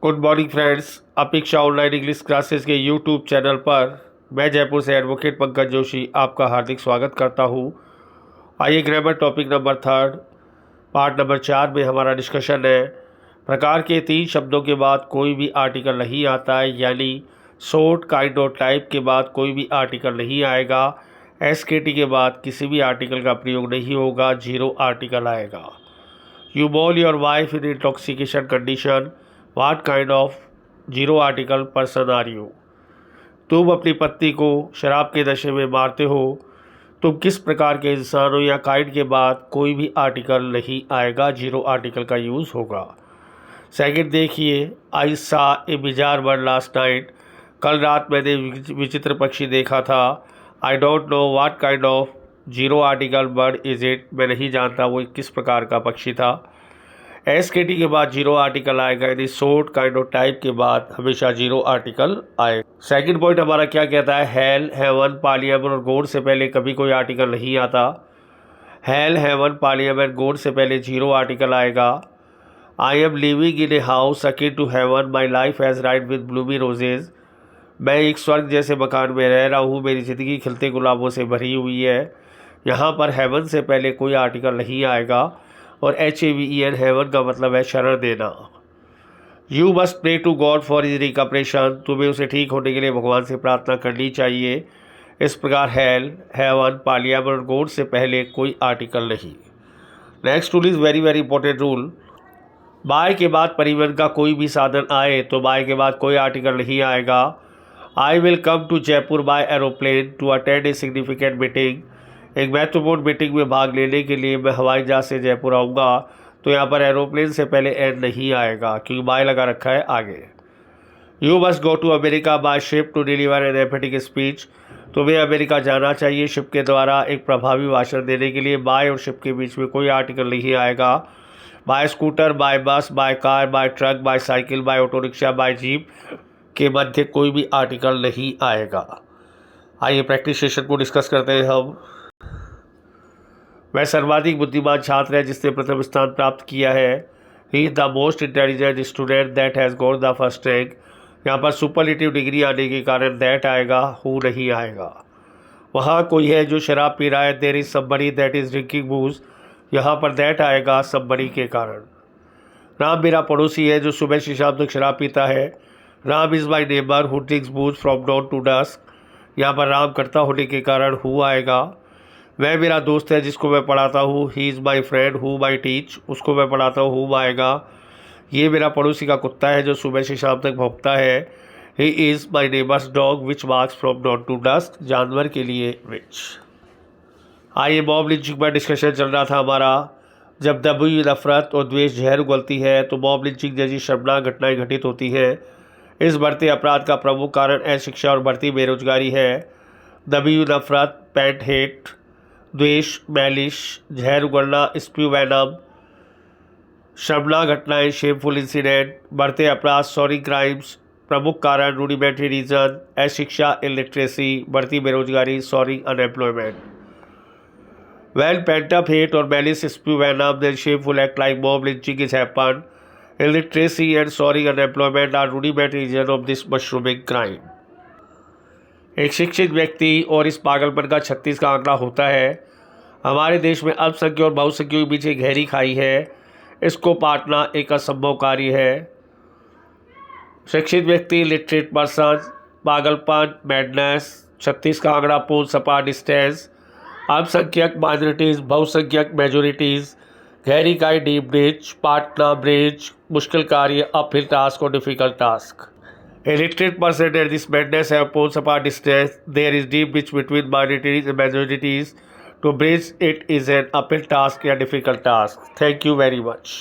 Good morning friends. अपेक्षा online English classes के YouTube channel पर मैं जयपुर से एडवोकेट पंकज जोशी आपका हार्दिक स्वागत करता हूं। आइए grammar topic number 3 part number 4 में हमारा डिस्कशन है। प्रकार के 3 शब्दों के बाद कोई भी आर्टिकल नहीं आता है, यानी शॉर्ट, काइंड और टाइप के बाद कोई भी आर्टिकल नहीं आएगा। एसकेटी के बाद किसी भी आर्टिकल का प्रयोग नहीं होगा, 0 आर्टिकल आएगा। You bawl your wife in intoxication condition, what kind of 0 article person are you. तुम अपनी पत्नी को शराब के नशे में मारते हो, तुम किस प्रकार के इंसान हो, या काइंड के बाद कोई भी आर्टिकल नहीं आएगा, 0 आर्टिकल का यूज़ होगा। सेकंड देखिए, आई सा ए बिजार बर्ड लास्ट नाइट, कल रात मैंने विचित्र पक्षी देखा था। I don't know what kind of 0 article bird is it, मैं नहीं जानता वो किस प्रकार का पक्षी था। एसकेटी के बाद 0 आर्टिकल आएगा, यानी शॉर्ट, काइंड और टाइप के बाद हमेशा 0 आर्टिकल आएगा। सेकंड पॉइंट हमारा क्या कहता है, हेल, हेवन, पार्लियामेंट और गॉड से पहले कभी कोई आर्टिकल नहीं आता। हेल, हेवन, पार्लियामेंट, गॉड से पहले 0 आर्टिकल आएगा। I am living in a house akin to heaven, my life has ride with bloomy roses, मैं एक स्वर्ग जैसे मकान में रह रहा हूँ, मेरी ज़िंदगी खिलते गुलाबों से भरी हुई है। यहाँ पर हेवन से पहले कोई आर्टिकल नहीं आएगा, और HAVEN हेवन का मतलब है शरण देना। You must pray to God for his recuperation, तुम्हें उसे ठीक होने के लिए भगवान से प्रार्थना करनी चाहिए। इस प्रकार हेल, हेवन, पार्लियामेंट और गॉड से पहले कोई आर्टिकल नहीं। Next rule is very very important rule. By के बाद परिवहन का कोई भी साधन आए तो बाय के बाद कोई आर्टिकल नहीं आएगा। I will come to Jaipur by aeroplane to attend a significant meeting, एक महत्वपूर्ण मीटिंग में भाग लेने के लिए मैं हवाई जहाज से जयपुर आऊँगा, तो यहाँ पर एरोप्लेन से पहले एन नहीं आएगा क्योंकि बाय लगा रखा है आगे। You must go to America by ship to deliver an emphatic speech, तुम्हें अमेरिका जाना चाहिए शिप के द्वारा एक प्रभावी भाषण देने के लिए। बाय और शिप के बीच में कोई आर्टिकल नहीं आएगा। By scooter, by bus, by car, by truck, by cycle, by auto rickshaw, by jeep के मध्य कोई भी आर्टिकल नहीं आएगा। आइए प्रैक्टिस सेशन को डिस्कस करते हैं हम। वह सर्वाधिक बुद्धिमान छात्र है जिसने प्रथम स्थान प्राप्त किया है। He is the most intelligent student that has got the first rank, यहाँ पर सुपरलेटिव डिग्री आने के कारण दैट आएगा, हु नहीं आएगा। वहाँ कोई है जो शराब पी रहा है, there is somebody that is drinking booze, यहाँ पर दैट आएगा समबडी के कारण। राम मेरा पड़ोसी है जो सुबह से शाम तक शराब पीता है। Ram is my neighbour who drinks booze from dawn to dusk, यहाँ पर राम करता होने के कारण हु आएगा। वह मेरा दोस्त है जिसको मैं पढ़ाता हूँ, ही is my friend who my teach, उसको मैं पढ़ाता हूँ, हु आएगा। ये मेरा पड़ोसी का कुत्ता है जो सुबह से शाम तक भौंकता है। He is my neighbour's dog which barks from dawn to dusk, जानवर के लिए विच। आइए मॉब लिंचिंग पर डिस्कशन चल रहा था हमारा। जब दबी नफरत और द्वेष जहर उगलती है तो मॉब लिंचिंग जैसी शर्मनाक घटनाएं घटित होती हैं। इस बढ़ते अपराध का प्रमुख कारण अशिक्षा और बढ़ती बेरोजगारी है। दबी नफरत, पेट हेट, द्वेष, मैलिश, जहर उगलना, स्प्यू वैनम, शर्मनाक घटनाएं, शेमफुल इंसिडेंट, बढ़ते अपराध, सॉरी क्राइम्स, प्रमुख कारण रूडिमेंट्री रीजन, अशिक्षा, इलिटरेसी, बढ़ती बेरोजगारी, sorry unemployment. When pent-up hate or malice spew venom, then shameful act like mob lynching is happened. Illiteracy and sorry unemployment are rudimentary reason of this mushrooming crime. एक शिक्षित व्यक्ति और इस पागलपन का 36 का आंकड़ा होता है। हमारे देश में अल्पसंख्यक और बहुसंख्यकों के बीच एक गहरी खाई है, इसको पाटना एक असंभव कार्य है। शिक्षित व्यक्ति, लिटरेट पर्सन, पागलपन, मैडनेस, 36 का आंकड़ा, पूर्ण सपा डिस्टेंस, अल्पसंख्यक माइनॉरिटीज़, बहुसंख्यक मेजोरिटीज़, गहरी खाई डीप ब्रिज, पाटना ब्रिज, मुश्किल कार्य, अपहिल टास्क और difficult task. A literate person and this madness have poles apart distance. There is deep bridge between minorities and majorities. To bridge it is an uphill task, a difficult task. Thank you very much.